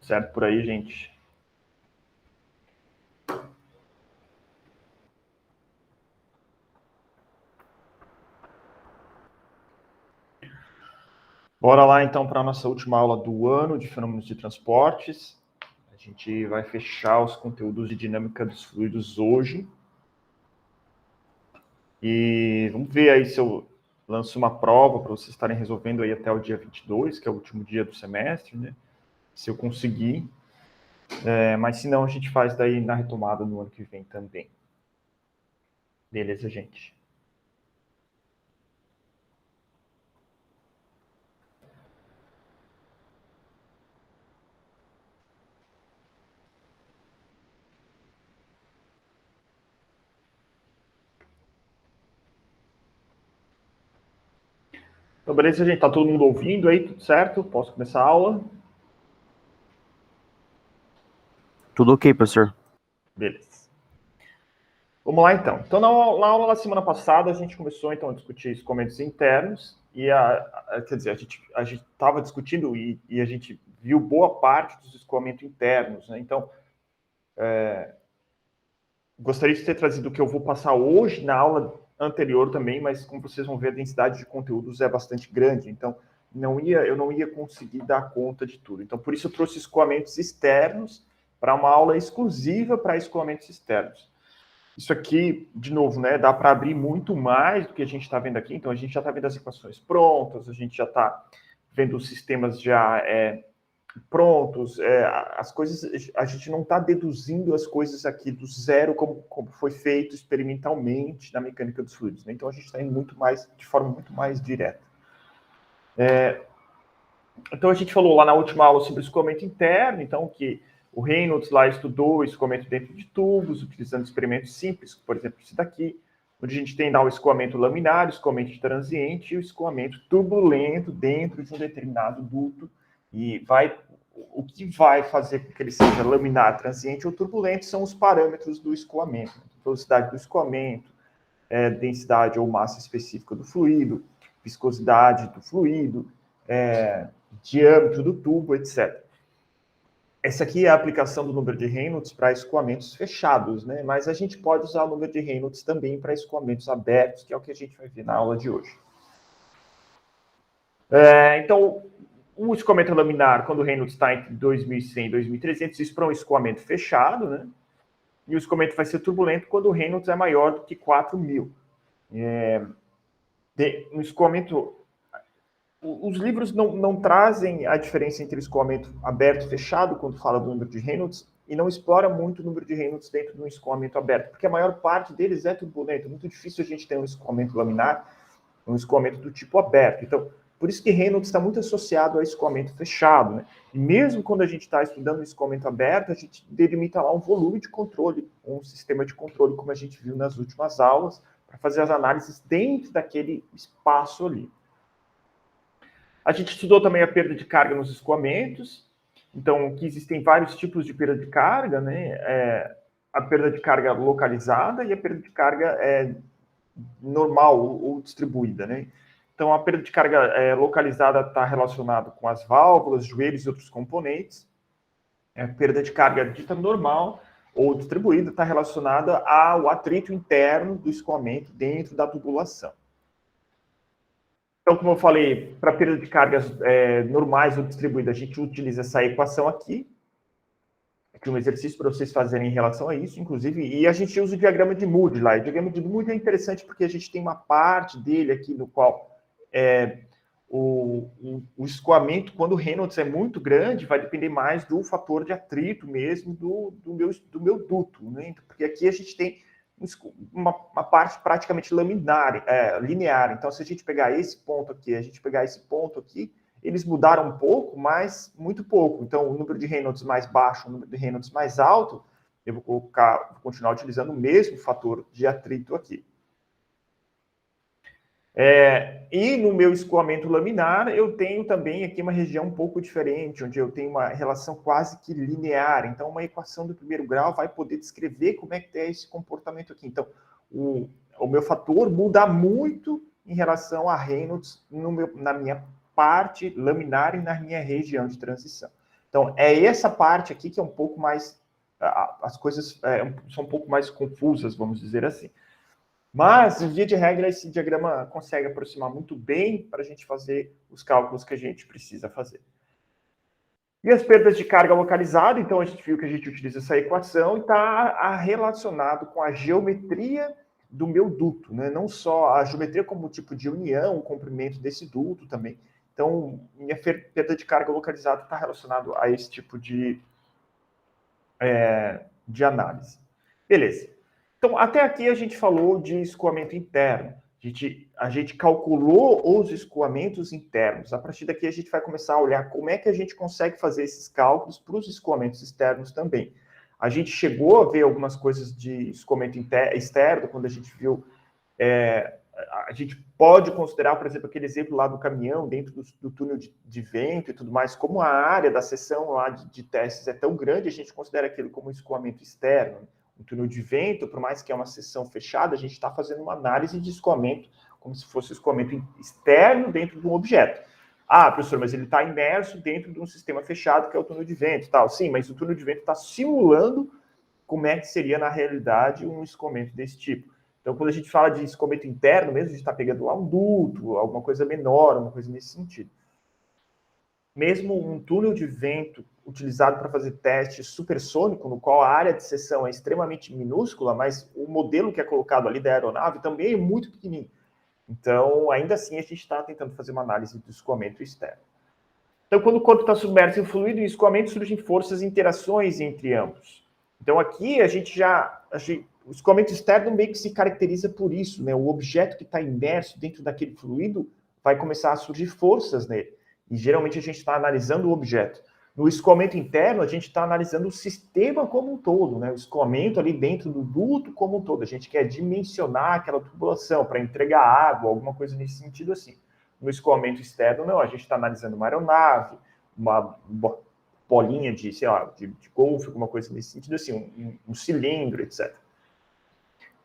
certo por aí, gente? Bora lá, então, para a nossa última aula do ano de fenômenos de transportes. A gente vai fechar os conteúdos de dinâmica dos fluidos hoje. E vamos ver aí se eu lanço uma prova para vocês estarem resolvendo aí até o dia 22, que é o último dia do semestre, né? Se eu conseguir. Mas se não, a gente faz daí na retomada no ano que vem também. Beleza, gente? Então, beleza, gente? Tá todo mundo ouvindo aí? Tudo certo? Posso começar a aula? Tudo ok, professor. Beleza. Vamos lá, então. Então, na aula da semana passada, a gente começou, então, a discutir escoamentos internos e, quer dizer, a gente estava discutindo e a gente viu boa parte dos escoamentos internos, né? Então, gostaria de ter trazido o que eu vou passar hoje na aula anterior também, mas como vocês vão ver, a densidade de conteúdos é bastante grande, então eu não ia conseguir dar conta de tudo. Então, por isso eu trouxe escoamentos externos para uma aula exclusiva para escoamentos externos. Isso aqui, de novo, né, dá para abrir muito mais do que a gente está vendo aqui. Então, a gente já está vendo as equações prontas, a gente já está vendo os sistemas já prontos, as coisas, a gente não está deduzindo as coisas aqui do zero como foi feito experimentalmente na mecânica dos fluidos, né? Então a gente está indo muito mais, de forma muito mais direta. Então a gente falou lá na última aula sobre o escoamento interno, então que o Reynolds lá estudou o escoamento dentro de tubos, utilizando experimentos simples, por exemplo, esse daqui, onde a gente tem lá o escoamento laminar, o escoamento transiente e o escoamento turbulento dentro de um determinado duto, e o que vai fazer com que ele seja laminar, transiente ou turbulento são os parâmetros do escoamento, velocidade do escoamento, densidade ou massa específica do fluido, viscosidade do fluido, diâmetro do tubo, etc. Essa aqui é a aplicação do número de Reynolds para escoamentos fechados, né? Mas a gente pode usar o número de Reynolds também para escoamentos abertos, que é o que a gente vai ver na aula de hoje. Então, o escoamento laminar, quando o Reynolds está entre 2.100 e 2.300, isso para um escoamento fechado, né? E o escoamento vai ser turbulento quando o Reynolds é maior do que 4.000. No escoamento, os livros não trazem a diferença entre escoamento aberto e fechado quando fala do número de Reynolds e não explora muito o número de Reynolds dentro de um escoamento aberto, porque a maior parte deles é turbulento. É muito difícil a gente ter um escoamento laminar, um escoamento do tipo aberto. Então, por isso que Reynolds está muito associado a escoamento fechado, né? E mesmo quando a gente está estudando um escoamento aberto, a gente delimita lá um volume de controle, um sistema de controle, como a gente viu nas últimas aulas, para fazer as análises dentro daquele espaço ali. A gente estudou também a perda de carga nos escoamentos, então que existem vários tipos de perda de carga, né? A perda de carga localizada e a perda de carga normal ou distribuída, né? Então a perda de carga localizada está relacionada com as válvulas, joelhos e outros componentes. A perda de carga dita normal ou distribuída está relacionada ao atrito interno do escoamento dentro da tubulação. Então, como eu falei, para perda de cargas normais ou distribuídas, a gente utiliza essa equação aqui, que é um exercício para vocês fazerem em relação a isso, inclusive, e a gente usa o diagrama de Moody lá. O diagrama de Moody é interessante porque a gente tem uma parte dele aqui no qual o escoamento, quando o Reynolds é muito grande, vai depender mais do fator de atrito mesmo do meu duto, né? Porque aqui a gente tem uma parte praticamente laminar, linear. Então, se a gente pegar esse ponto aqui, a gente pegar esse ponto aqui, eles mudaram um pouco, mas muito pouco. Então, o número de Reynolds mais baixo, o número de Reynolds mais alto, eu vou continuar utilizando o mesmo fator de atrito aqui. E no meu escoamento laminar, eu tenho também aqui uma região um pouco diferente, onde eu tenho uma relação quase que linear. Então, uma equação do primeiro grau vai poder descrever como é que é esse comportamento aqui. Então, o meu fator muda muito em relação a Reynolds na minha parte laminar e na minha região de transição. Então, é essa parte aqui que é um pouco mais... As coisas são um pouco mais confusas, vamos dizer assim. Mas, via de regra, esse diagrama consegue aproximar muito bem para a gente fazer os cálculos que a gente precisa fazer. E as perdas de carga localizada, então a gente viu que a gente utiliza essa equação e está relacionado com a geometria do meu duto, né? Não só a geometria como o tipo de união, o comprimento desse duto também. Então, minha perda de carga localizada está relacionado a esse tipo de análise. Beleza. Então, até aqui a gente falou de escoamento interno. A gente calculou os escoamentos internos. A partir daqui a gente vai começar a olhar como é que a gente consegue fazer esses cálculos para os escoamentos externos também. A gente chegou a ver algumas coisas de escoamento externo, quando a gente viu... a gente pode considerar, por exemplo, aquele exemplo lá do caminhão, dentro do túnel de vento e tudo mais, como a área da seção lá de testes é tão grande, a gente considera aquilo como um escoamento externo. Um túnel de vento, por mais que é uma seção fechada, a gente está fazendo uma análise de escoamento, como se fosse escoamento externo dentro de um objeto. Ah, professor, mas ele está imerso dentro de um sistema fechado, que é o túnel de vento, tal. Sim, mas o túnel de vento está simulando como é que seria, na realidade, um escoamento desse tipo. Então, quando a gente fala de escoamento interno, mesmo a gente está pegando lá um duto, alguma coisa menor, uma coisa nesse sentido. Mesmo um túnel de vento utilizado para fazer teste supersônico, no qual a área de seção é extremamente minúscula, mas o modelo que é colocado ali da aeronave também é muito pequenininho. Então, ainda assim, a gente está tentando fazer uma análise do escoamento externo. Então, quando o corpo está submerso em fluido e escoamento, surgem forças e interações entre ambos. Então, aqui a gente o escoamento externo meio que se caracteriza por isso, né? O objeto que está imerso dentro daquele fluido vai começar a surgir forças nele. E geralmente a gente está analisando o objeto. No escoamento interno, a gente está analisando o sistema como um todo, né? O escoamento ali dentro do duto como um todo. A gente quer dimensionar aquela tubulação para entregar água, alguma coisa nesse sentido assim. No escoamento externo, não. A gente está analisando uma aeronave, uma bolinha de, sei lá, de golfe, alguma coisa nesse sentido assim, um cilindro, etc.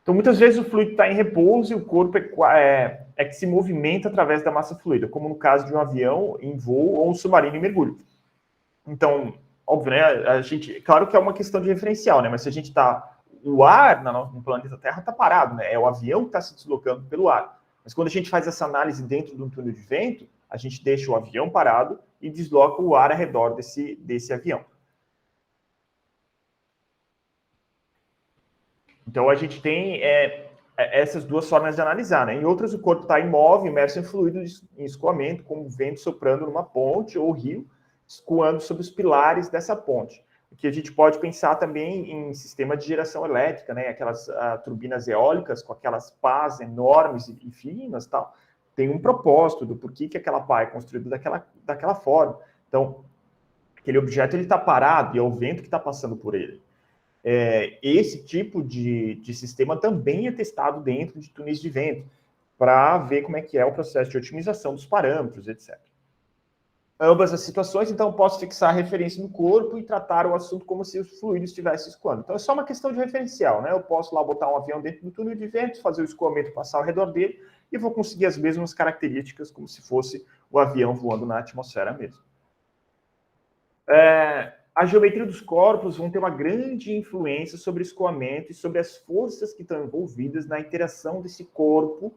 Então, muitas vezes o fluido está em repouso e o corpo é que se movimenta através da massa fluida, como no caso de um avião em voo ou um submarino em mergulho. Então, óbvio, né? Claro que é uma questão de referencial, né? Mas se a gente está... O ar no planeta Terra está parado, né? É o avião que está se deslocando pelo ar. Mas quando a gente faz essa análise dentro de um túnel de vento, a gente deixa o avião parado e desloca o ar ao redor desse avião. Então, a gente tem essas duas formas de analisar, né? Em outras, o corpo está imóvel, imerso em fluido em escoamento, com o vento soprando numa ponte ou rio, escoando sobre os pilares dessa ponte. Que a gente pode pensar também em sistema de geração elétrica, né? Aquelas turbinas eólicas com aquelas pás enormes e finas, tal. Tem um propósito do porquê que aquela pá é construída daquela forma. Então, aquele objeto ele está parado e é o vento que está passando por ele. Esse tipo de sistema também é testado dentro de túneis de vento, para ver como é que é o processo de otimização dos parâmetros, etc. Ambas as situações, então, posso fixar a referência no corpo e tratar o assunto como se o fluido estivesse escoando. Então, é só uma questão de referencial, né? Eu posso lá botar um avião dentro do túnel de vento, fazer o escoamento passar ao redor dele, e vou conseguir as mesmas características como se fosse o avião voando na atmosfera mesmo. A geometria dos corpos vão ter uma grande influência sobre o escoamento e sobre as forças que estão envolvidas na interação desse corpo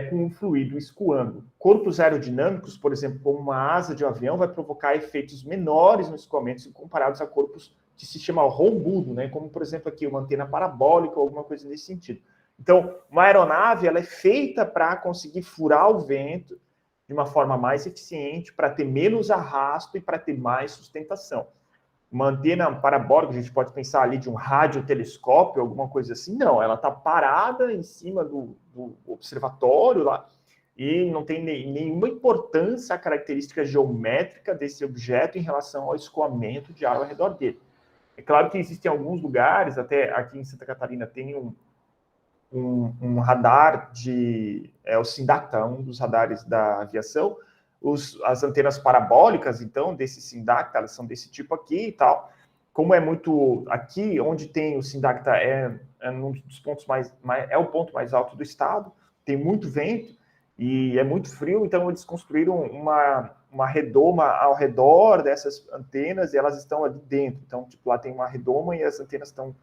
com o fluido escoando. Corpos aerodinâmicos, por exemplo, como uma asa de um avião, vai provocar efeitos menores no escoamento comparados a corpos de sistema rombudo, né? Como, por exemplo, aqui uma antena parabólica ou alguma coisa nesse sentido. Então, uma aeronave ela é feita para conseguir furar o vento de uma forma mais eficiente, para ter menos arrasto e para ter mais sustentação. Uma antena parabólica, a gente pode pensar ali de um radiotelescópio, alguma coisa assim, não, ela está parada em cima do observatório lá, e não tem nenhuma importância a característica geométrica desse objeto em relação ao escoamento de ar ao redor dele. É claro que existem alguns lugares, até aqui em Santa Catarina tem um radar o SINDACTA, um dos radares da aviação. As antenas parabólicas, então, desse SINDACTA, elas são desse tipo aqui e tal. Como é muito... Aqui, onde tem o SINDACTA, é um dos pontos é o ponto mais alto do estado, tem muito vento e é muito frio, então eles construíram uma uma redoma ao redor dessas antenas e elas estão ali dentro. Então, tipo, lá tem uma redoma e as antenas estão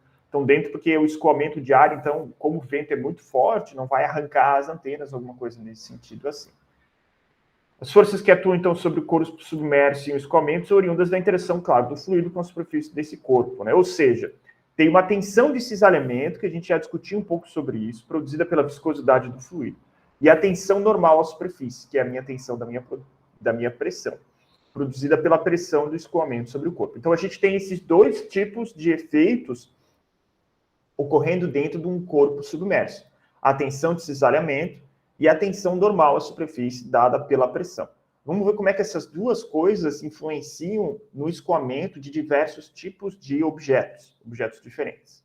dentro, porque o escoamento de ar, então, como o vento é muito forte, não vai arrancar as antenas, alguma coisa nesse sentido assim. As forças que atuam, então, sobre o corpo submerso e o escoamento são oriundas da interação, claro, do fluido com a superfície desse corpo, né? Ou seja, tem uma tensão de cisalhamento, que a gente já discutiu um pouco sobre isso, produzida pela viscosidade do fluido, e a tensão normal à superfície, que é a minha tensão da minha pressão, produzida pela pressão do escoamento sobre o corpo. Então, a gente tem esses dois tipos de efeitos ocorrendo dentro de um corpo submerso. A tensão de cisalhamento e a tensão normal à superfície dada pela pressão. Vamos ver como é que essas duas coisas influenciam no escoamento de diversos tipos de objetos diferentes.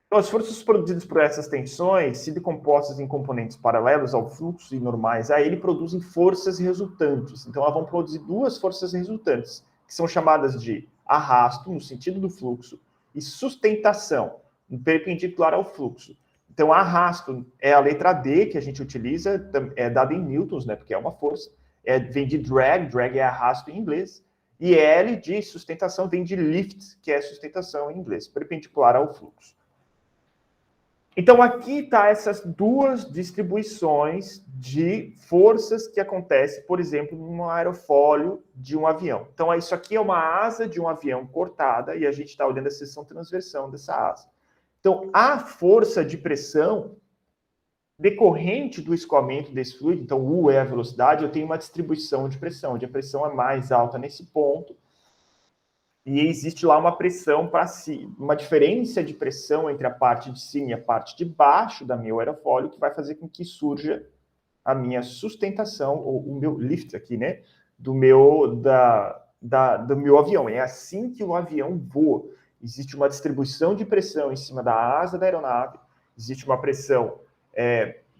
Então, as forças produzidas por essas tensões, se decompostas em componentes paralelos ao fluxo e normais a ele, produzem forças resultantes. Então, elas vão produzir duas forças resultantes, que são chamadas de arrasto, no sentido do fluxo, e sustentação, perpendicular ao fluxo. Então, arrasto é a letra D que a gente utiliza, é dada em newtons, né, porque é uma força, vem de drag é arrasto em inglês, e L de sustentação vem de lift, que é sustentação em inglês, perpendicular ao fluxo. Então, aqui está essas duas distribuições de forças que acontecem, por exemplo, num aerofólio de um avião. Então, isso aqui é uma asa de um avião cortada, e a gente está olhando a seção transversal dessa asa. Então, a força de pressão decorrente do escoamento desse fluido, então U é a velocidade, eu tenho uma distribuição de pressão, onde a pressão é mais alta nesse ponto, e existe lá uma pressão para si, uma diferença de pressão entre a parte de cima e a parte de baixo da meu aerofólio, que vai fazer com que surja a minha sustentação, ou o meu lift aqui, né, do meu avião. É assim que o avião voa. Existe uma distribuição de pressão em cima da asa da aeronave, existe uma pressão,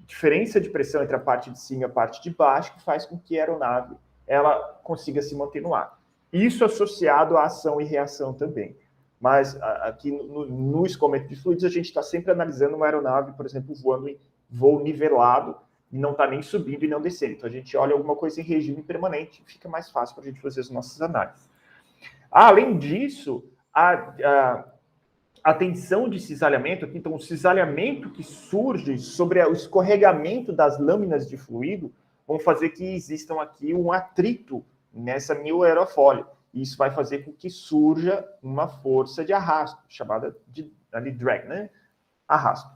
diferença de pressão entre a parte de cima e a parte de baixo, que faz com que a aeronave ela consiga se manter no ar. Isso associado à ação e reação também. Mas aqui no escoamento de fluidos, a gente está sempre analisando uma aeronave, por exemplo, voando em voo nivelado, e não está nem subindo e não descendo. Então, a gente olha alguma coisa em regime permanente, fica mais fácil para a gente fazer as nossas análises. Além disso, a tensão de cisalhamento aqui, então o cisalhamento que surge sobre o escorregamento das lâminas de fluido, vão fazer que existam aqui um atrito nessa meu aerofólio. Isso vai fazer com que surja uma força de arrasto, chamada de drag, né? Arrasto.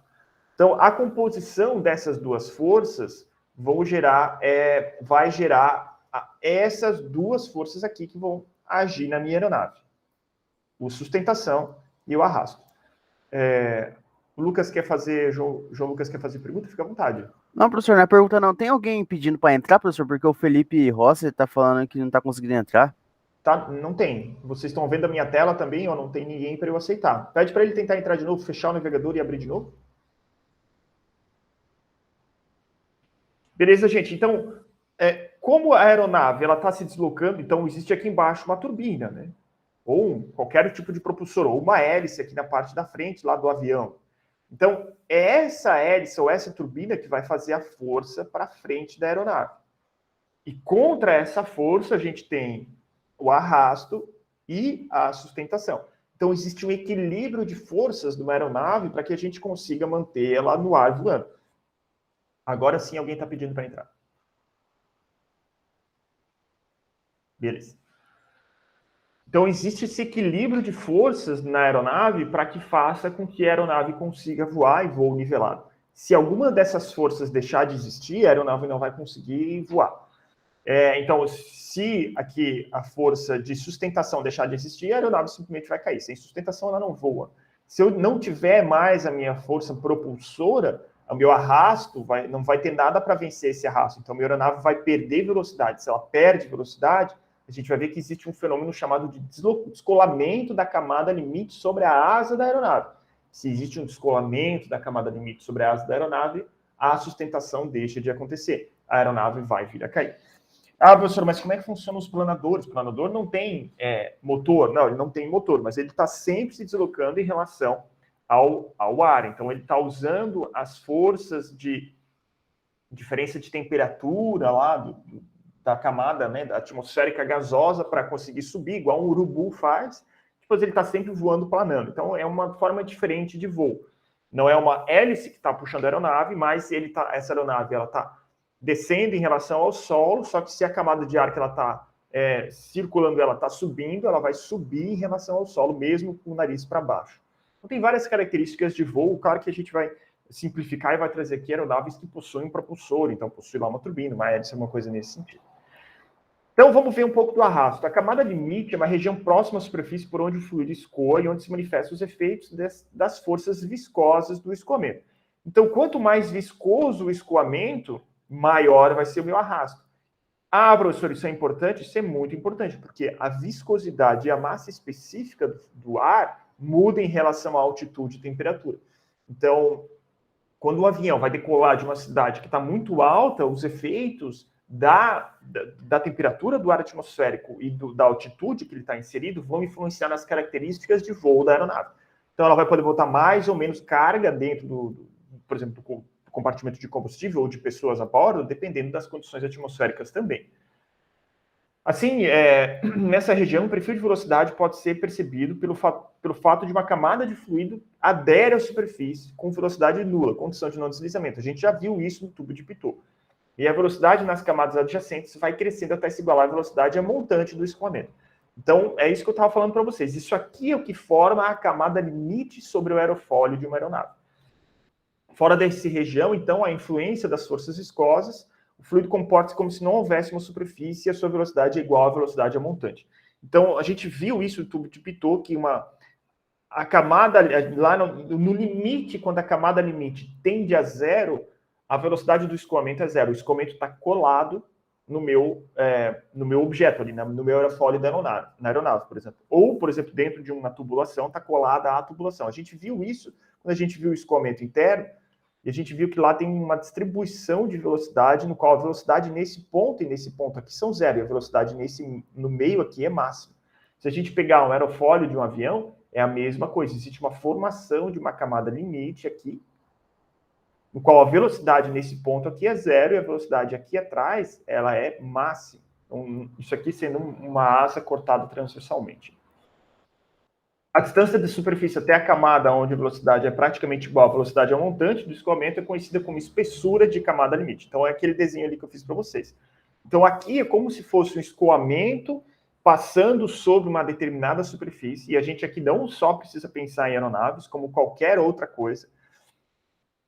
Então, a composição dessas duas forças vai gerar essas duas forças aqui que vão agir na minha aeronave. O sustentação e o arrasto. O Lucas quer fazer, João Lucas quer fazer pergunta? Fica à vontade. Não, professor, não é pergunta não. Tem alguém pedindo para entrar, professor? Porque o Felipe Rossi está falando que não está conseguindo entrar. Tá, não tem. Vocês estão vendo a minha tela também, ou não tem ninguém para eu aceitar. Pede para ele tentar entrar de novo, fechar o navegador e abrir de novo. Beleza, gente? Então, como a aeronave está se deslocando, então existe aqui embaixo uma turbina, né? Ou qualquer tipo de propulsor, ou uma hélice aqui na parte da frente, lá do avião. Então, é essa hélice ou essa turbina que vai fazer a força para frente da aeronave. E contra essa força, a gente tem o arrasto e a sustentação. Então, existe um equilíbrio de forças de uma aeronave para que a gente consiga manter ela no ar voando. Agora sim, alguém está pedindo para entrar. Beleza. Então, existe esse equilíbrio de forças na aeronave para que faça com que a aeronave consiga voar e voo nivelado. Se alguma dessas forças deixar de existir, a aeronave não vai conseguir voar. Então, se aqui a força de sustentação deixar de existir, a aeronave simplesmente vai cair. Sem sustentação, ela não voa. Se eu não tiver mais a minha força propulsora, o meu arrasto não vai ter nada para vencer esse arrasto. Então, a minha aeronave vai perder velocidade. Se ela perde velocidade, a gente vai ver que existe um fenômeno chamado de descolamento da camada limite sobre a asa da aeronave. Se existe um descolamento da camada limite sobre a asa da aeronave, a sustentação deixa de acontecer. A aeronave vai vir a cair. Ah, professor, mas como é que funcionam os planadores? O planador não tem motor. Não, ele não tem motor, mas ele está sempre se deslocando em relação ao ar. Então, ele está usando as forças de diferença de temperatura lá da camada, né, da atmosférica gasosa para conseguir subir, igual um urubu faz, depois ele está sempre voando planando. Então, é uma forma diferente de voo. Não é uma hélice que está puxando a aeronave, mas essa aeronave está descendo em relação ao solo, só que se a camada de ar que ela está circulando, ela está subindo, ela vai subir em relação ao solo, mesmo com o nariz para baixo. Então, tem várias características de voo, claro que a gente vai simplificar e vai trazer aqui aeronaves que possuem um propulsor, então possui lá uma turbina, uma hélice, uma coisa nesse sentido. Então, vamos ver um pouco do arrasto. A camada limite é uma região próxima à superfície por onde o fluido escoa e onde se manifestam os efeitos das forças viscosas do escoamento. Então, quanto mais viscoso o escoamento, maior vai ser o meu arrasto. Ah, professor, isso é importante? Isso é muito importante, porque a viscosidade e a massa específica do ar muda em relação à altitude e temperatura. Então, quando o avião vai decolar de uma cidade que está muito alta, os efeitos da temperatura do ar atmosférico e da altitude que ele está inserido vão influenciar nas características de voo da aeronave. Então, ela vai poder botar mais ou menos carga dentro por exemplo, do compartimento de combustível ou de pessoas a bordo, dependendo das condições atmosféricas também. Assim, nessa região, o perfil de velocidade pode ser percebido pelo fato de uma camada de fluido adere à superfície com velocidade nula, condição de não deslizamento. A gente já viu isso no tubo de Pitot. E a velocidade nas camadas adjacentes vai crescendo até se igualar à velocidade montante do escoamento. Então, é isso que eu estava falando para vocês. Isso aqui é o que forma a camada limite sobre o aerofólio de uma aeronave. Fora dessa região, então, a influência das forças viscosas, o fluido comporta-se como se não houvesse uma superfície e a sua velocidade é igual à velocidade montante. Então, a gente viu isso no tubo de Pitot, que a camada, lá no limite, quando a camada limite tende a zero, a velocidade do escoamento é zero. O escoamento está colado no meu objeto, ali, no meu aerofólio na aeronave, por exemplo. Ou, por exemplo, dentro de uma tubulação, está colada à tubulação. A gente viu isso quando a gente viu o escoamento interno, e a gente viu que lá tem uma distribuição de velocidade, no qual a velocidade nesse ponto e nesse ponto aqui são zero, e a velocidade no meio aqui é máxima. Se a gente pegar um aerofólio de um avião, é a mesma coisa. Existe uma formação de uma camada limite aqui, no qual a velocidade nesse ponto aqui é zero, e a velocidade aqui atrás, ela é máxima. Então, isso aqui sendo uma asa cortada transversalmente. A distância de superfície até a camada onde a velocidade é praticamente igual à velocidade montante do escoamento é conhecida como espessura de camada limite. Então, é aquele desenho ali que eu fiz para vocês. Então, aqui é como se fosse um escoamento passando sobre uma determinada superfície, e a gente aqui não só precisa pensar em aeronaves, como qualquer outra coisa,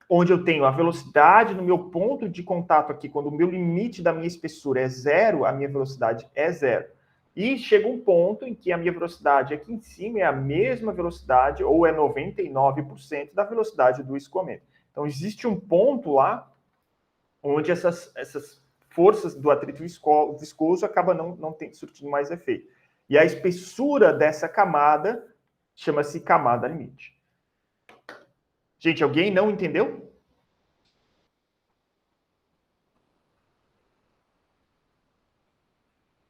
onde eu tenho a velocidade no meu ponto de contato aqui, quando o meu limite da minha espessura é zero, a minha velocidade é zero. E chega um ponto em que a minha velocidade aqui em cima é a mesma velocidade, ou é 99% da velocidade do escoamento. Então, existe um ponto lá onde essas forças do atrito viscoso acabam não surtindo mais efeito. E a espessura dessa camada chama-se camada limite. Gente, alguém não entendeu?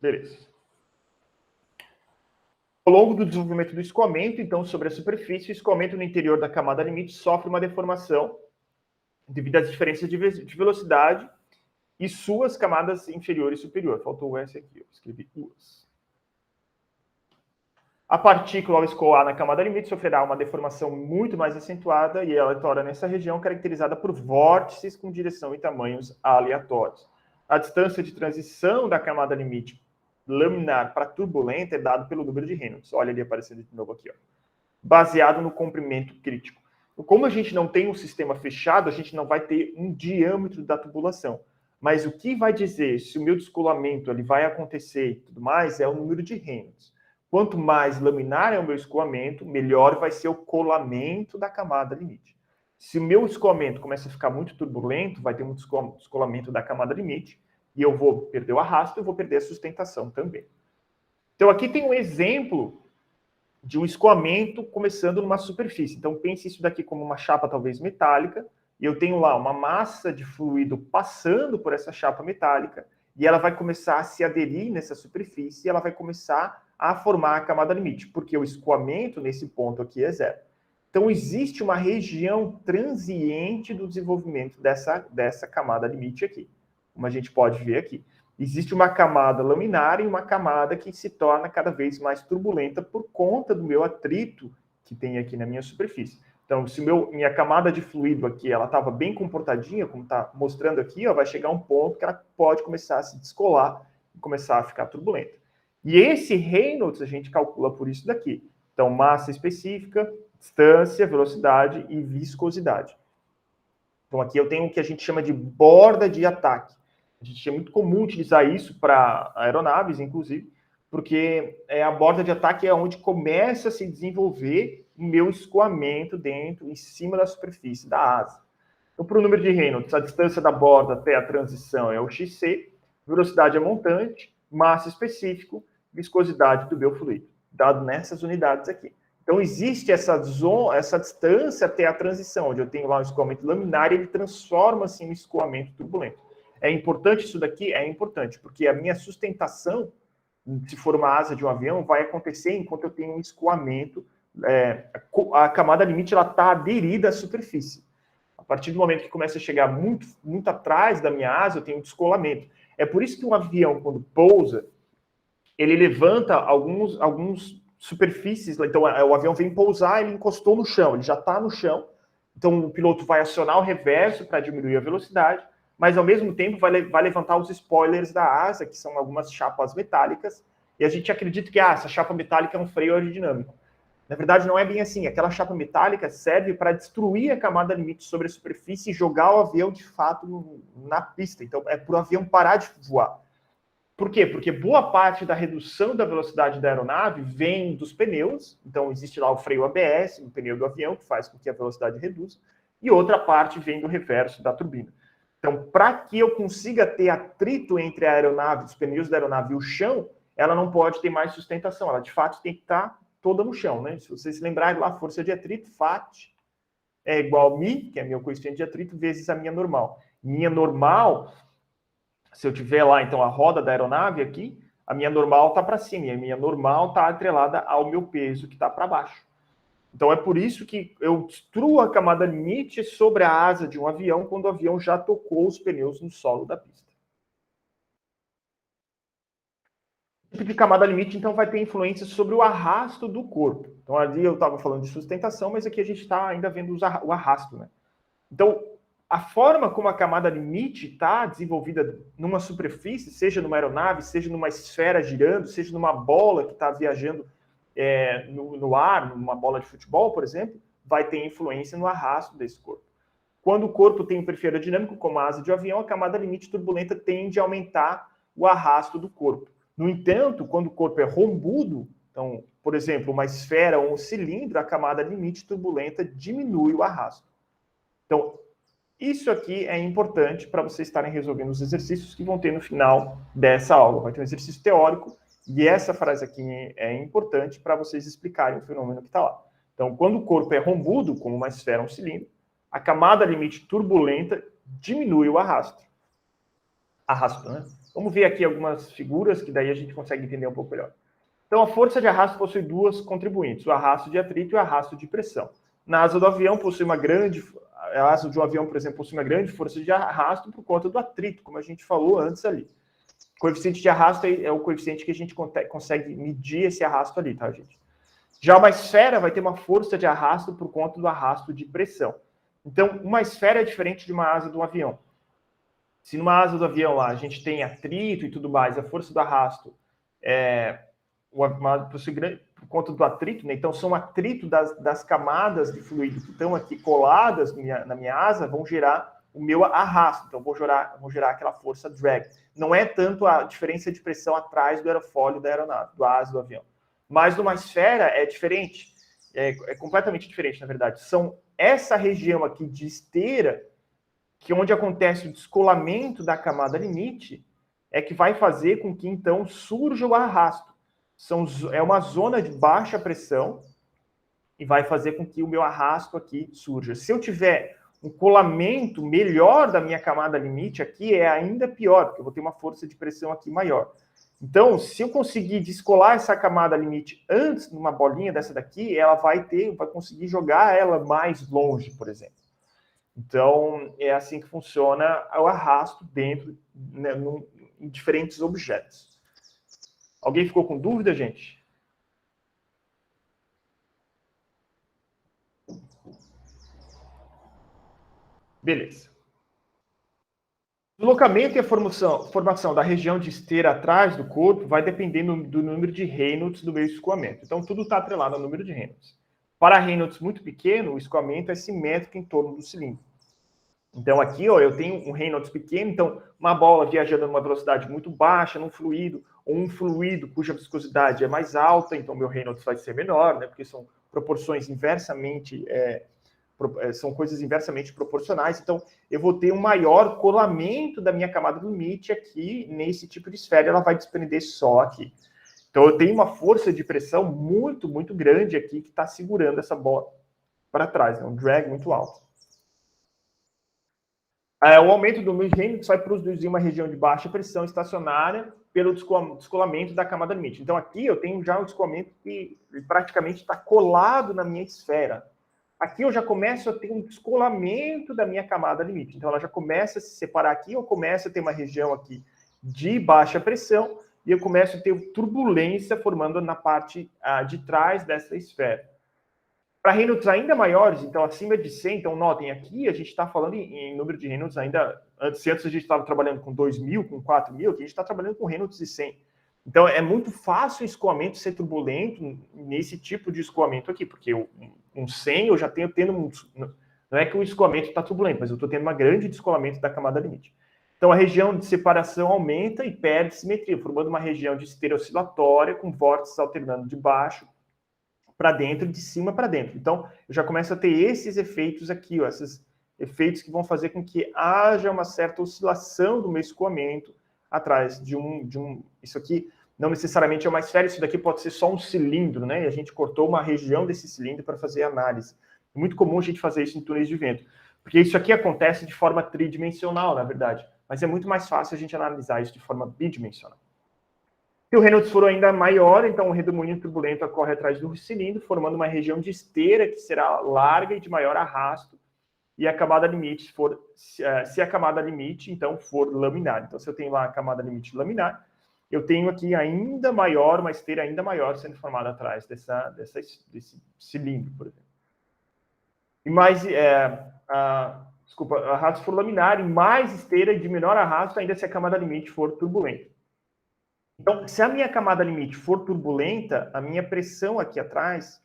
Beleza. Ao longo do desenvolvimento do escoamento, então, sobre a superfície, o escoamento no interior da camada limite sofre uma deformação devido às diferenças de velocidade e suas camadas inferior e superior. Faltou o S aqui, eu escrevi duas. A partícula, ao escoar na camada limite, sofrerá uma deformação muito mais acentuada e ela torna nessa região caracterizada por vórtices com direção e tamanhos aleatórios. A distância de transição da camada limite laminar para turbulenta é dado pelo número de Reynolds. Olha ali aparecendo de novo aqui, ó. Baseado no comprimento crítico. Como a gente não tem um sistema fechado, a gente não vai ter um diâmetro da tubulação. Mas o que vai dizer se o meu descolamento ele vai acontecer e tudo mais é o número de Reynolds. Quanto mais laminar é o meu escoamento, melhor vai ser o colamento da camada limite. Se o meu escoamento começa a ficar muito turbulento, vai ter um descolamento da camada limite, e eu vou perder o arrasto, eu vou perder a sustentação também. Então, aqui tem um exemplo de um escoamento começando numa superfície. Então, pense isso daqui como uma chapa talvez metálica, e eu tenho lá uma massa de fluido passando por essa chapa metálica, e ela vai começar a se aderir nessa superfície, e ela vai começar a formar a camada limite, porque o escoamento nesse ponto aqui é zero. Então, existe uma região transiente do desenvolvimento dessa camada limite aqui, como a gente pode ver aqui. Existe uma camada laminar e uma camada que se torna cada vez mais turbulenta por conta do meu atrito que tem aqui na minha superfície. Então, se minha camada de fluido aqui ela estava bem comportadinha, como está mostrando aqui, ó, vai chegar um ponto que ela pode começar a se descolar e começar a ficar turbulenta. E esse Reynolds a gente calcula por isso daqui. Então, massa específica, distância, velocidade e viscosidade. Então, aqui eu tenho o que a gente chama de borda de ataque. A gente é muito comum utilizar isso para aeronaves, inclusive, porque a borda de ataque é onde começa a se desenvolver o meu escoamento dentro, em cima da superfície da asa. Então, para o número de Reynolds, a distância da borda até a transição é o XC, velocidade é montante, massa específico, viscosidade do meu fluido, dado nessas unidades aqui. Então, existe essa distância até a transição, onde eu tenho lá um escoamento laminar e ele transforma-se em escoamento turbulento. É importante isso daqui? É importante, porque a minha sustentação, se for uma asa de um avião, vai acontecer enquanto eu tenho um escoamento. A camada limite está aderida à superfície. A partir do momento que começa a chegar muito, muito atrás da minha asa, eu tenho um descolamento. É por isso que um avião, quando pousa, ele levanta alguns superfícies. Então, o avião vem pousar, ele encostou no chão, ele já está no chão. Então, o piloto vai acionar o reverso para diminuir a velocidade, mas, ao mesmo tempo, vai levantar os spoilers da asa, que são algumas chapas metálicas, e a gente acredita que essa chapa metálica é um freio aerodinâmico. Na verdade, não é bem assim. Aquela chapa metálica serve para destruir a camada limite sobre a superfície e jogar o avião, de fato, na pista. Então, é para o avião parar de voar. Por quê? Porque boa parte da redução da velocidade da aeronave vem dos pneus. Então, existe lá o freio ABS, o pneu do avião, que faz com que a velocidade reduza. E outra parte vem do reverso da turbina. Então, para que eu consiga ter atrito entre a aeronave, os pneus da aeronave e o chão, ela não pode ter mais sustentação. Ela, de fato, tem que estar toda no chão, né? Se vocês se lembrarem lá, força de atrito, FAT, é igual a μ, que é meu coeficiente de atrito, vezes a minha normal. Minha normal, se eu tiver lá, então, a roda da aeronave aqui, a minha normal está para cima, e a minha normal está atrelada ao meu peso, que está para baixo. Então, é por isso que eu destruo a camada limite sobre a asa de um avião quando o avião já tocou os pneus no solo da pista. O tipo de camada limite, então, vai ter influência sobre o arrasto do corpo. Então, ali eu estava falando de sustentação, mas aqui a gente está ainda vendo o arrasto, né? Então, a forma como a camada limite está desenvolvida numa superfície, seja numa aeronave, seja numa esfera girando, seja numa bola que está viajando no ar, numa bola de futebol, por exemplo, vai ter influência no arrasto desse corpo. Quando o corpo tem um perfil aerodinâmico, como a asa de um avião, a camada limite turbulenta tende a aumentar o arrasto do corpo. No entanto, quando o corpo é rombudo, então, por exemplo, uma esfera ou um cilindro, a camada limite turbulenta diminui o arrasto. Então, isso aqui é importante para vocês estarem resolvendo os exercícios que vão ter no final dessa aula. Vai ter um exercício teórico e essa frase aqui é importante para vocês explicarem o fenômeno que está lá. Então, quando o corpo é rombudo, como uma esfera ou um cilindro, a camada limite turbulenta diminui o arrasto. Arrasto, né? Vamos ver aqui algumas figuras que daí a gente consegue entender um pouco melhor. Então, a força de arrasto possui duas contribuintes, o arrasto de atrito e o arrasto de pressão. Na asa do avião possui a asa de um avião, por exemplo, possui uma grande força de arrasto por conta do atrito, como a gente falou antes ali. O coeficiente de arrasto é o coeficiente que a gente consegue medir esse arrasto ali, tá, gente? Já uma esfera vai ter uma força de arrasto por conta do arrasto de pressão. Então, uma esfera é diferente de uma asa do avião. Se numa asa do avião lá a gente tem atrito e tudo mais, a força do arrasto por conta do atrito, né? Então são atrito das camadas de fluido que estão aqui coladas na minha asa, vão gerar o meu arrasto. Então vou gerar aquela força drag. Não é tanto a diferença de pressão atrás do aerofólio da aeronave, do asa do avião. Mas numa esfera é diferente, é completamente diferente, na verdade. São essa região aqui de esteira, que onde acontece o descolamento da camada limite, é que vai fazer com que, então, surja o arrasto. É uma zona de baixa pressão e vai fazer com que o meu arrasto aqui surja. Se eu tiver um colamento melhor da minha camada limite aqui, é ainda pior, porque eu vou ter uma força de pressão aqui maior. Então, se eu conseguir descolar essa camada limite antes, numa bolinha dessa daqui, ela vai conseguir jogar ela mais longe, por exemplo. Então, é assim que funciona o arrasto dentro, né, em diferentes objetos. Alguém ficou com dúvida, gente? Beleza. O deslocamento e a formação da região de esteira atrás do corpo vai depender do número de Reynolds do meu escoamento. Então, tudo está atrelado ao número de Reynolds. Para Reynolds muito pequeno, o escoamento é simétrico em torno do cilindro. Então, aqui, ó, eu tenho um Reynolds pequeno, então, uma bola viajando numa velocidade muito baixa, num fluido, ou um fluido cuja viscosidade é mais alta, então meu Reynolds vai ser menor, né, porque são proporções inversamente... são coisas inversamente proporcionais, então eu vou ter um maior colamento da minha camada limite aqui nesse tipo de esfera, ela vai desprender só aqui. Então eu tenho uma força de pressão muito, muito grande aqui que está segurando essa bola para trás, é um drag muito alto. O aumento do meu Reynolds vai produzir uma região de baixa pressão estacionária pelo descolamento da camada limite. Então aqui eu tenho já um descolamento que praticamente está colado na minha esfera. Aqui eu já começo a ter um descolamento da minha camada limite. Então, ela já começa a se separar aqui, eu começo a ter uma região aqui de baixa pressão e eu começo a ter turbulência formando na parte de trás dessa esfera. Para Reynolds ainda maiores, então acima de 100, então notem, aqui a gente está falando em número de Reynolds ainda... Antes a gente estava trabalhando com 2.000, com 4.000, aqui a gente está trabalhando com Reynolds de 100. Então, é muito fácil o escoamento ser turbulento nesse tipo de escoamento aqui, porque um 100 eu já tenho não é que o escoamento está turbulento, mas eu estou tendo uma grande descolamento da camada limite. Então, a região de separação aumenta e perde simetria, formando uma região de esteira oscilatória com vórtices alternando de baixo para dentro e de cima para dentro. Então, eu já começo a ter esses efeitos aqui, ó, esses efeitos que vão fazer com que haja uma certa oscilação do meu escoamento atrás de um... Isso aqui não necessariamente é uma esfera, isso daqui pode ser só um cilindro, né? E a gente cortou uma região desse cilindro para fazer análise. É muito comum a gente fazer isso em túneis de vento, porque isso aqui acontece de forma tridimensional, na verdade, mas é muito mais fácil a gente analisar isso de forma bidimensional. Se o Reynolds for ainda maior, então o redemoinho turbulento ocorre atrás do cilindro, formando uma região de esteira que será larga e de maior arrasto, e a camada limite for, se a camada limite, então, for laminar. Então, se eu tenho lá a camada limite laminar, eu tenho aqui ainda maior, uma esteira ainda maior sendo formada atrás desse cilindro, por exemplo. E mais, arrasto for laminar, e mais esteira de menor arrasto, ainda se a camada limite for turbulenta. Então, se a minha camada limite for turbulenta, a minha pressão aqui atrás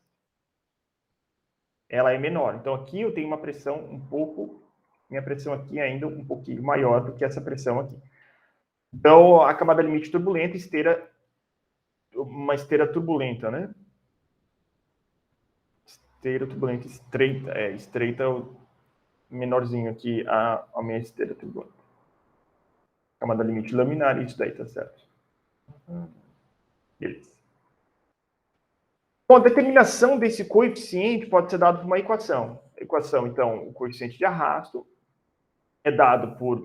ela é menor. Então, aqui eu tenho uma pressão minha pressão aqui é ainda um pouquinho maior do que essa pressão aqui. Então, a camada limite turbulenta, uma esteira turbulenta, né? Esteira turbulenta estreita, estreita é o menorzinho aqui, a minha esteira turbulenta. Camada limite laminar, isso daí, tá certo. Beleza. Bom, a determinação desse coeficiente pode ser dado por uma equação. Equação, então, o coeficiente de arrasto é dado por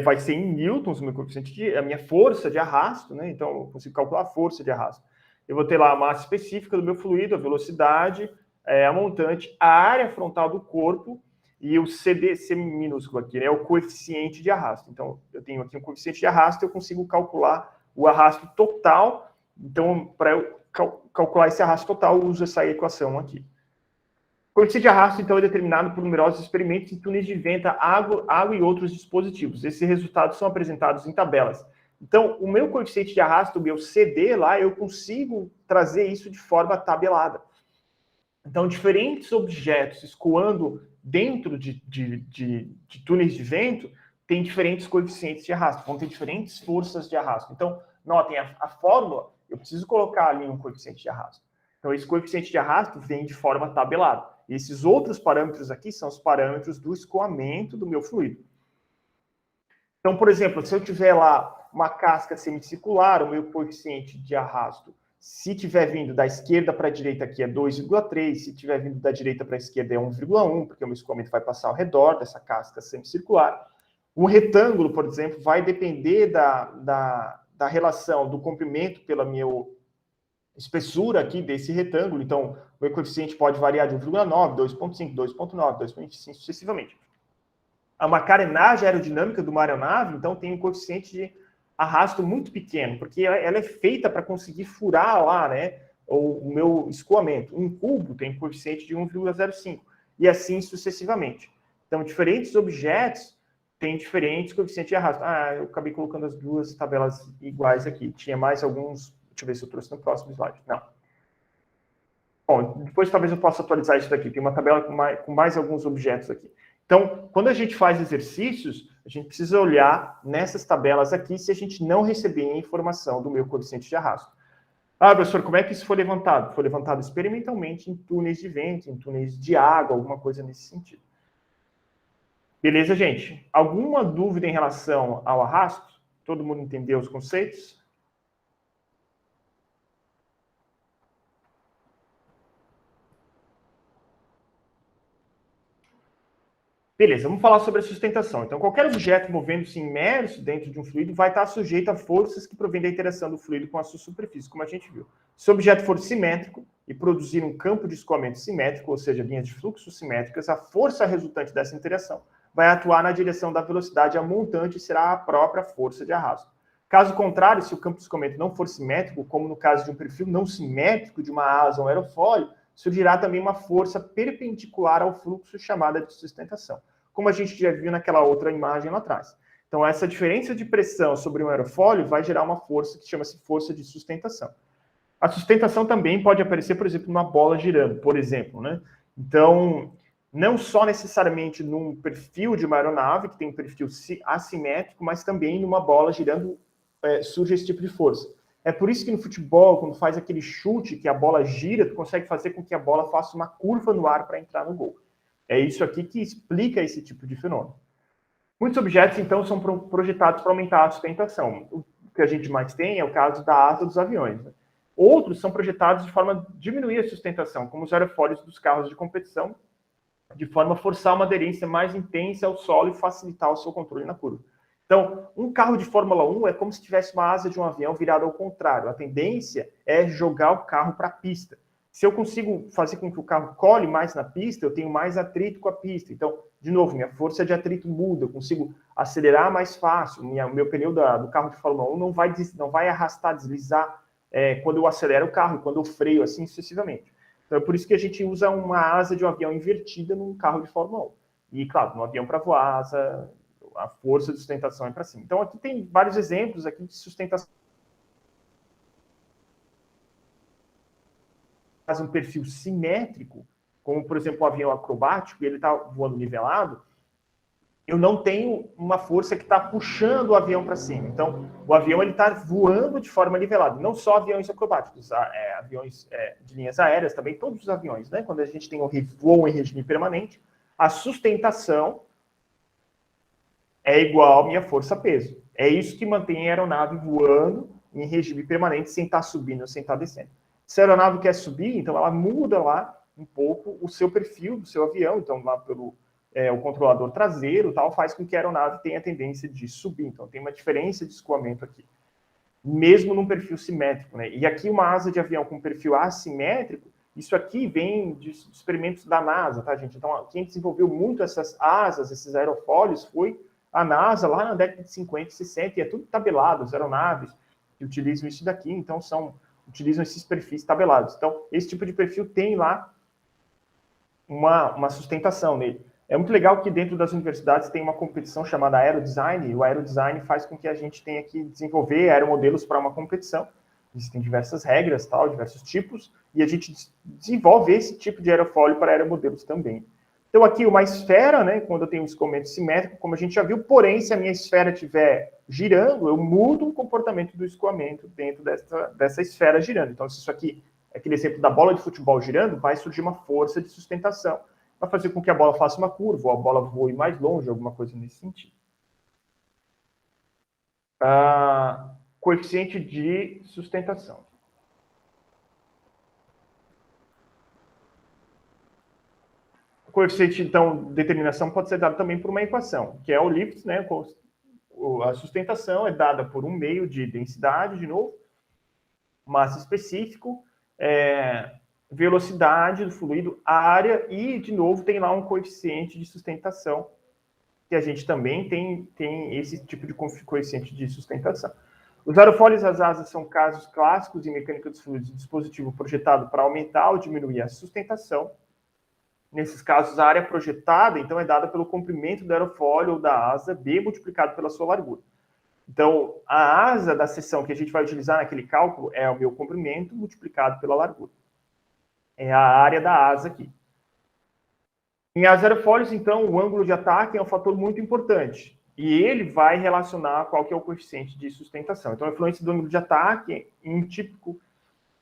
vai ser em newtons, o meu coeficiente a minha força de arrasto, né? Então, eu consigo calcular a força de arrasto. Eu vou ter lá a massa específica do meu fluido, a velocidade, a montante, a área frontal do corpo e o CD, C minúsculo aqui, né? O coeficiente de arrasto. Então, eu tenho aqui um coeficiente de arrasto, eu consigo calcular o arrasto total. Então, para eu calcular esse arrasto total, eu uso essa equação aqui. O coeficiente de arrasto, então, é determinado por numerosos experimentos em túneis de vento, água e outros dispositivos. Esses resultados são apresentados em tabelas. Então, o meu coeficiente de arrasto, o meu CD lá, eu consigo trazer isso de forma tabelada. Então, diferentes objetos escoando dentro de túneis de vento têm diferentes coeficientes de arrasto, vão ter diferentes forças de arrasto. Então, notem, a fórmula, eu preciso colocar ali um coeficiente de arrasto. Então, esse coeficiente de arrasto vem de forma tabelada. E esses outros parâmetros aqui são os parâmetros do escoamento do meu fluido. Então, por exemplo, se eu tiver lá uma casca semicircular, o meu coeficiente de arrasto, se tiver vindo da esquerda para a direita aqui é 2,3, se tiver vindo da direita para a esquerda é 1,1, porque o meu escoamento vai passar ao redor dessa casca semicircular. Um retângulo, por exemplo, vai depender da relação do comprimento pela minha espessura aqui desse retângulo. Então, o meu coeficiente pode variar de 1,9, 2,5, 2,9, 2,5, sucessivamente. uma carenagem aerodinâmica de uma aeronave, então tem um coeficiente de arrasto muito pequeno, porque ela é feita para conseguir furar lá, né, o meu escoamento. Um cubo tem um coeficiente de 1,05, e assim sucessivamente. Então, diferentes objetos têm diferentes coeficientes de arrasto. Eu acabei colocando as duas tabelas iguais aqui. Tinha mais alguns... Deixa eu ver se eu trouxe no próximo slide. Não. Bom, depois talvez eu possa atualizar isso daqui. Tem uma tabela com mais alguns objetos aqui. Então, quando a gente faz exercícios, a gente precisa olhar nessas tabelas aqui se a gente não receber a informação do meu coeficiente de arrasto. Professor, como é que isso foi levantado? Foi levantado experimentalmente em túneis de vento, em túneis de água, alguma coisa nesse sentido. Beleza, gente? Alguma dúvida em relação ao arrasto? Todo mundo entendeu os conceitos? Beleza, vamos falar sobre a sustentação. Então, qualquer objeto movendo-se imerso dentro de um fluido vai estar sujeito a forças que provêm da interação do fluido com a sua superfície, como a gente viu. Se o objeto for simétrico e produzir um campo de escoamento simétrico, ou seja, linhas de fluxo simétricas, a força resultante dessa interação vai atuar na direção da velocidade a montante e será a própria força de arrasto. Caso contrário, se o campo de escoamento não for simétrico, como no caso de um perfil não simétrico de uma asa ou um aerofólio, surgirá também uma força perpendicular ao fluxo chamada de sustentação, como a gente já viu naquela outra imagem lá atrás. Então, essa diferença de pressão sobre um aerofólio vai gerar uma força que chama-se força de sustentação. A sustentação também pode aparecer, por exemplo, numa bola girando, por exemplo, né? Então, não só necessariamente num perfil de uma aeronave, que tem um perfil assimétrico, mas também numa bola girando surge esse tipo de força. É por isso que no futebol, quando faz aquele chute, que a bola gira, tu consegue fazer com que a bola faça uma curva no ar para entrar no gol. É isso aqui que explica esse tipo de fenômeno. Muitos objetos, então, são projetados para aumentar a sustentação. O que a gente mais tem é o caso da asa dos aviões, né? Outros são projetados de forma a diminuir a sustentação, como os aerofólios dos carros de competição, de forma a forçar uma aderência mais intensa ao solo e facilitar o seu controle na curva. Então, um carro de Fórmula 1 é como se tivesse uma asa de um avião virada ao contrário. A tendência é jogar o carro para a pista. Se eu consigo fazer com que o carro cole mais na pista, eu tenho mais atrito com a pista. Então, de novo, minha força de atrito muda, eu consigo acelerar mais fácil. Meu pneu do carro de Fórmula 1 não vai arrastar, deslizar quando eu acelero o carro, quando eu freio, assim sucessivamente. Então, é por isso que a gente usa uma asa de um avião invertida num carro de Fórmula 1. E, claro, no avião para voar, a força de sustentação é para cima. Então, aqui tem vários exemplos aqui de sustentação. Faz um perfil simétrico, como, por exemplo, o avião acrobático, e ele está voando nivelado, eu não tenho uma força que está puxando o avião para cima. Então, o avião está voando de forma nivelada. Não só aviões acrobáticos, aviões de linhas aéreas também, todos os aviões, né? Quando a gente tem um voo em regime permanente, a sustentação é igual à minha força-peso. É isso que mantém a aeronave voando em regime permanente, sem estar subindo, sem estar descendo. Se a aeronave quer subir, então ela muda lá um pouco o seu perfil do seu avião, então lá pelo o controlador traseiro, tal, faz com que a aeronave tenha a tendência de subir. Então tem uma diferença de escoamento aqui, mesmo num perfil simétrico, né? E aqui uma asa de avião com perfil assimétrico, isso aqui vem de experimentos da NASA, tá, gente? Então quem desenvolveu muito essas asas, esses aerofólios, foi a NASA lá na década de 50 e 60, e é tudo tabelado, as aeronaves que utilizam isso daqui, então utilizam esses perfis tabelados. Então, esse tipo de perfil tem lá uma sustentação nele. É muito legal que dentro das universidades tem uma competição chamada Aerodesign, e o Aerodesign faz com que a gente tenha que desenvolver aeromodelos para uma competição. Existem diversas regras, tal, diversos tipos, e a gente desenvolve esse tipo de aerofólio para aeromodelos também. Então, aqui uma esfera, né, quando eu tenho um escoamento simétrico, como a gente já viu, porém, se a minha esfera estiver girando, eu mudo o comportamento do escoamento dentro dessa esfera girando. Então, se isso aqui é aquele exemplo da bola de futebol girando, vai surgir uma força de sustentação para fazer com que a bola faça uma curva, ou a bola voe mais longe, alguma coisa nesse sentido. Coeficiente de sustentação. O coeficiente, então, de determinação pode ser dado também por uma equação, que é o Lifts, né? A sustentação é dada por um meio de densidade, de novo, massa específico, velocidade do fluido, área, e, de novo, tem lá um coeficiente de sustentação que a gente também tem esse tipo de coeficiente de sustentação. Os aerofólios e as asas são casos clássicos em mecânica dos fluidos de dispositivo projetado para aumentar ou diminuir a sustentação. Nesses casos, a área projetada, então, é dada pelo comprimento do aerofólio ou da asa, B multiplicado pela sua largura. Então, a asa da seção que a gente vai utilizar naquele cálculo é o meu comprimento multiplicado pela largura. É a área da asa aqui. Em asas aerofólios, então, o ângulo de ataque é um fator muito importante. E ele vai relacionar qual que é o coeficiente de sustentação. Então, a influência do ângulo de ataque em um típico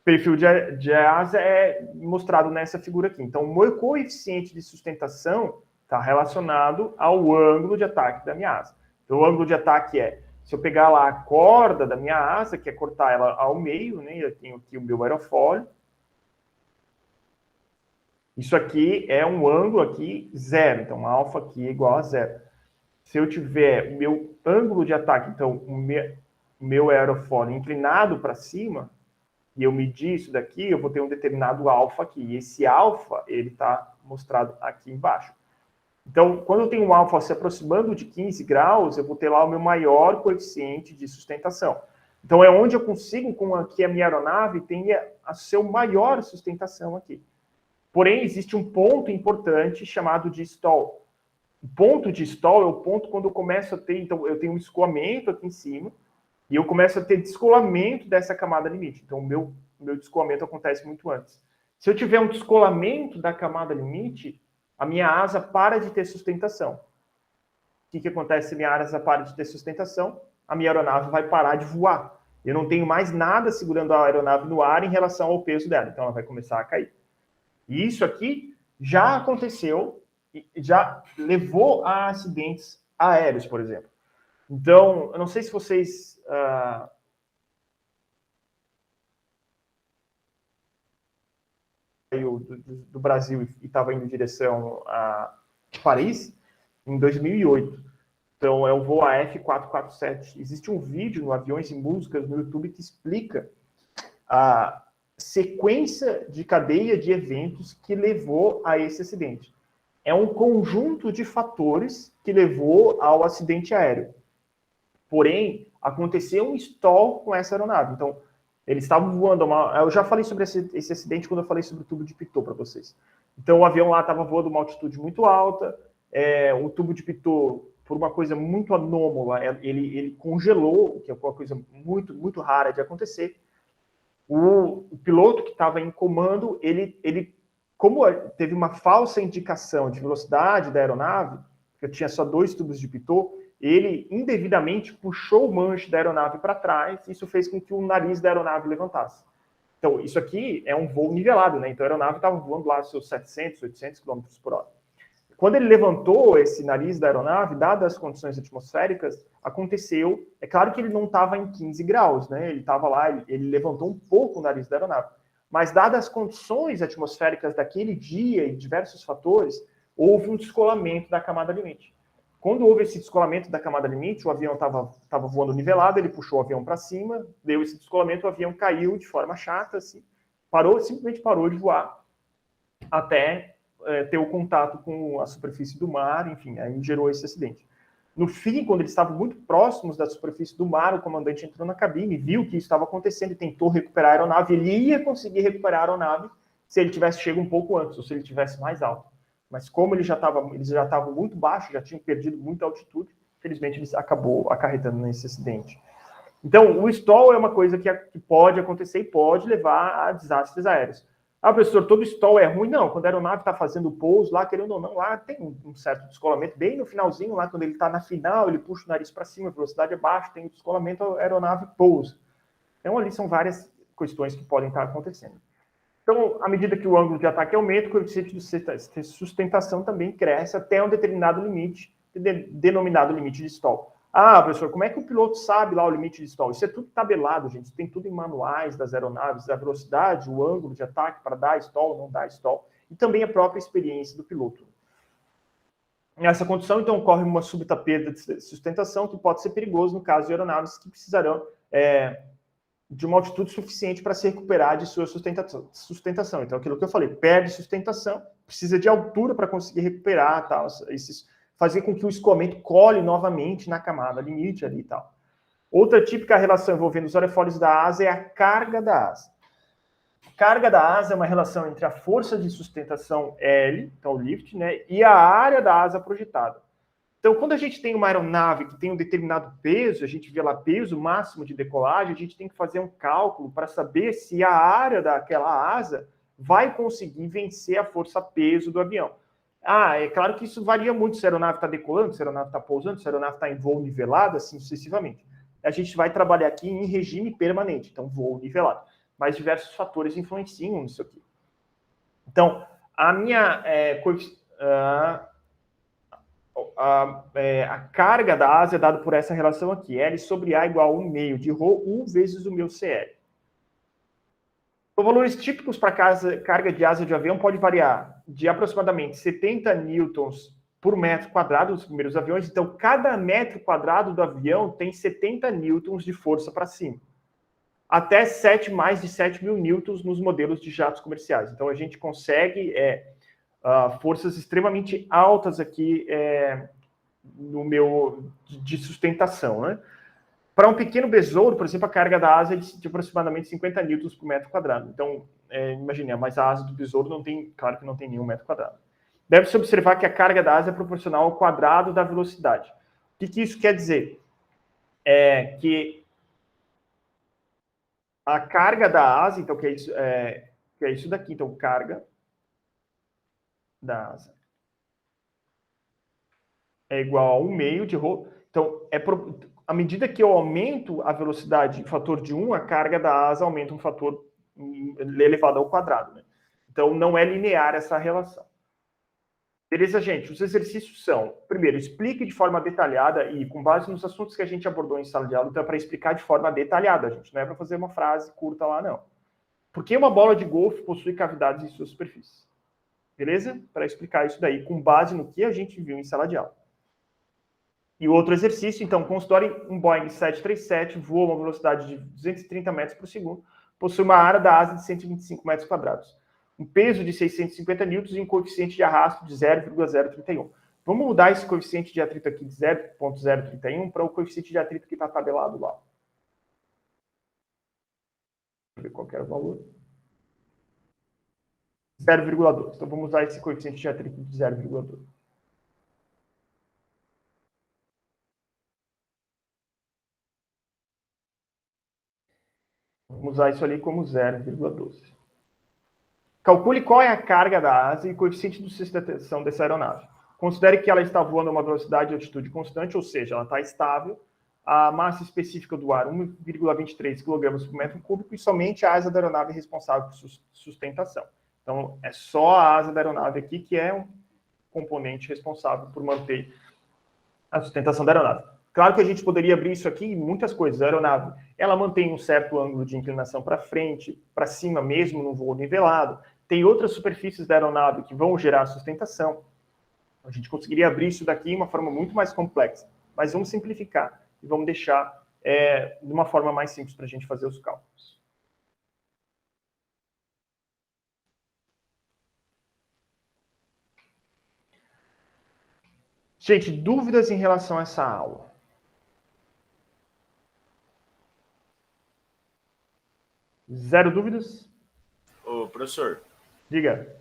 perfil de asa é mostrado nessa figura aqui. Então, o meu coeficiente de sustentação está relacionado ao ângulo de ataque da minha asa. Então, o ângulo de ataque é, se eu pegar lá a corda da minha asa, que é cortar ela ao meio, né, eu tenho aqui o meu aerofólio. Isso aqui é um ângulo aqui zero. Então, alfa aqui é igual a zero. Se eu tiver o meu ângulo de ataque, então, o meu aerofólio inclinado para cima, e eu medir isso daqui, eu vou ter um determinado alfa aqui. E esse alfa, ele está mostrado aqui embaixo. Então, quando eu tenho um alfa se aproximando de 15 graus, eu vou ter lá o meu maior coeficiente de sustentação. Então, é onde eu consigo com que a minha aeronave tenha a sua maior sustentação aqui. Porém, existe um ponto importante chamado de stall. O ponto de stall é o ponto quando eu começo a ter, então, eu tenho um escoamento aqui em cima, e eu começo a ter descolamento dessa camada limite. Então, o meu descolamento acontece muito antes. Se eu tiver um descolamento da camada limite, a minha asa para de ter sustentação. O que acontece se a minha asa para de ter sustentação? A minha aeronave vai parar de voar. Eu não tenho mais nada segurando a aeronave no ar em relação ao peso dela. Então, ela vai começar a cair. E isso aqui já aconteceu, já levou a acidentes aéreos, por exemplo. Então, eu não sei se vocês do Brasil e estava indo em direção a Paris em 2008. Então, é o voo AF447. Existe um vídeo no Aviões e Músicas no YouTube que explica a sequência de cadeia de eventos que levou a esse acidente. É um conjunto de fatores que levou ao acidente aéreo. Porém, aconteceu um stall com essa aeronave. Então, eles estavam voando eu já falei sobre esse acidente quando eu falei sobre o tubo de Pitot para vocês. Então, o avião lá estava voando uma altitude muito alta, o tubo de Pitot, por uma coisa muito anômala, ele congelou, que é uma coisa muito, muito rara de acontecer. O piloto que estava em comando, ele como teve uma falsa indicação de velocidade da aeronave, porque tinha só 2 tubos de Pitot, ele indevidamente puxou o manche da aeronave para trás, e isso fez com que o nariz da aeronave levantasse. Então, isso aqui é um voo nivelado, né? Então, a aeronave estava voando lá seus 700, 800 km por hora. Quando ele levantou esse nariz da aeronave, dadas as condições atmosféricas, aconteceu... É claro que ele não estava em 15 graus, né? Ele estava lá, ele levantou um pouco o nariz da aeronave. Mas, dadas as condições atmosféricas daquele dia e diversos fatores, houve um descolamento da camada limite. Quando houve esse descolamento da camada limite, o avião estava voando nivelado, ele puxou o avião para cima, deu esse descolamento, o avião caiu de forma chata, assim, simplesmente parou de voar até ter o contato com a superfície do mar, enfim, aí gerou esse acidente. No fim, quando eles estavam muito próximos da superfície do mar, o comandante entrou na cabine, viu que isso estava acontecendo e tentou recuperar a aeronave. Ele ia conseguir recuperar a aeronave se ele tivesse chegado um pouco antes, ou se ele estivesse mais alto. Mas como eles já estavam muito baixos, já tinham perdido muita altitude, infelizmente eles acabou acarretando nesse acidente. Então, o stall é uma coisa que pode acontecer e pode levar a desastres aéreos. Ah, professor, todo stall é ruim? Não, quando a aeronave está fazendo o pouso, lá, querendo ou não, lá tem um certo descolamento, bem no finalzinho, lá quando ele está na final, ele puxa o nariz para cima, a velocidade é baixa, tem o descolamento, a aeronave pousa. Então, ali são várias questões que podem estar acontecendo. Então, à medida que o ângulo de ataque aumenta, o coeficiente de sustentação também cresce até um determinado limite, denominado limite de stall. Ah, professor, como é que o piloto sabe lá o limite de stall? Isso é tudo tabelado, gente. Isso tem tudo em manuais das aeronaves, a velocidade, o ângulo de ataque para dar stall, não dar stall, e também a própria experiência do piloto. Nessa condição, então, ocorre uma súbita perda de sustentação, que pode ser perigoso no caso de aeronaves que precisarão de uma altitude suficiente para se recuperar de sua sustentação. Então, aquilo que eu falei, perde sustentação, precisa de altura para conseguir recuperar, tal, esses fazer com que o escoamento cole novamente na camada limite ali e tal. Outra típica relação envolvendo os aerofólios da asa é a carga da asa. A carga da asa é uma relação entre a força de sustentação L, então o lift, né, e a área da asa projetada. Então, quando a gente tem uma aeronave que tem um determinado peso, a gente vê lá peso máximo de decolagem, a gente tem que fazer um cálculo para saber se a área daquela asa vai conseguir vencer a força-peso do avião. É claro que isso varia muito se a aeronave está decolando, se a aeronave está pousando, se a aeronave está em voo nivelado, assim sucessivamente. A gente vai trabalhar aqui em regime permanente, então voo nivelado. Mas diversos fatores influenciam nisso aqui. Então, a minha a carga da asa é dada por essa relação aqui, L sobre A igual a 1/2 de ρ vezes o meu CL. Os valores típicos para carga de asa de avião pode variar de aproximadamente 70 newtons por metro quadrado nos primeiros aviões. Então, cada metro quadrado do avião tem 70 newtons de força para cima. Até mais de 7.000 newtons nos modelos de jatos comerciais. Então, a gente consegue forças extremamente altas aqui no meu de sustentação, né? Para um pequeno besouro, por exemplo, a carga da asa é de aproximadamente 50 newtons por metro quadrado. Então, imagine, mas a asa do besouro não tem, claro que não tem nenhum metro quadrado. Deve-se observar que a carga da asa é proporcional ao quadrado da velocidade. O que isso quer dizer? É que a carga da asa, então, que é isso daqui, então, carga da asa é igual a 1/2 de ρ. Então, à medida que eu aumento a velocidade em fator de 1, a carga da asa aumenta um fator elevado ao quadrado, né? Então, não é linear essa relação. Beleza, gente? Os exercícios são, primeiro, explique de forma detalhada e com base nos assuntos que a gente abordou em sala de aula, então é para explicar de forma detalhada, gente. Não é para fazer uma frase curta lá, não. Por que uma bola de golfe possui cavidades em sua superfície? Beleza? Para explicar isso daí, com base no que a gente viu em sala de aula. E o outro exercício, então, considere um Boeing 737, voa a uma velocidade de 230 metros por segundo, possui uma área da asa de 125 metros quadrados, um peso de 650 newtons e um coeficiente de arrasto de 0,031. Vamos mudar esse coeficiente de atrito aqui de 0,031 para o coeficiente de atrito que está tabelado lá. Deixa eu ver qual era o valor. 0,2. Então, vamos usar esse coeficiente de atrito de 0,2. Vamos usar isso ali como 0,12. Calcule qual é a carga da asa e coeficiente de sustentação dessa aeronave. Considere que ela está voando a uma velocidade e altitude constante, ou seja, ela está estável. A massa específica do ar, 1,23 kg por metro cúbico, e somente a asa da aeronave é responsável por sustentação. Então, é só a asa da aeronave aqui que é um componente responsável por manter a sustentação da aeronave. Claro que a gente poderia abrir isso aqui em muitas coisas. A aeronave, ela mantém um certo ângulo de inclinação para frente, para cima, mesmo no voo nivelado. Tem outras superfícies da aeronave que vão gerar sustentação. A gente conseguiria abrir isso daqui de uma forma muito mais complexa. Mas vamos simplificar e vamos deixar de uma forma mais simples para a gente fazer os cálculos. Gente, dúvidas em relação a essa aula? Zero dúvidas? Ô, professor. Diga.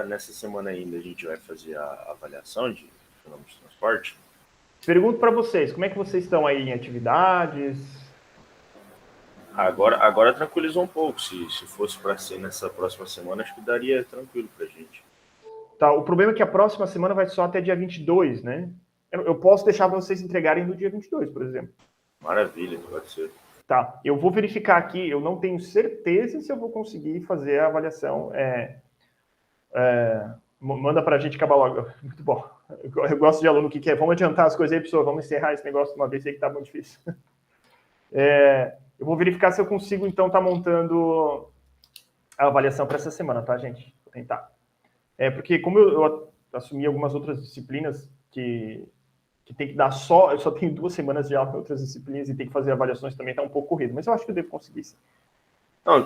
Nessa semana ainda a gente vai fazer a avaliação de fenômenos de transporte? Pergunto para vocês, como é que vocês estão aí em atividades? Agora tranquilizou um pouco. Se fosse para ser nessa próxima semana, acho que daria tranquilo para a gente. Tá, o problema é que a próxima semana vai só até dia 22, né? Eu posso deixar vocês entregarem no dia 22, por exemplo. Maravilha, pode ser. Tá, eu vou verificar aqui, eu não tenho certeza se eu vou conseguir fazer a avaliação. Manda para a gente acabar logo. Muito bom. Eu gosto de aluno que quer. Vamos adiantar as coisas aí, pessoal. Vamos encerrar esse negócio de uma vez aí que tá muito difícil. Eu vou verificar se eu consigo, então, estar montando a avaliação para essa semana, tá, gente? Vou tentar. Porque como eu assumi algumas outras disciplinas que tem que dar eu só tenho 2 semanas de aula com outras disciplinas e tem que fazer avaliações também, tá um pouco corrido. Mas eu acho que eu devo conseguir, sim. Não,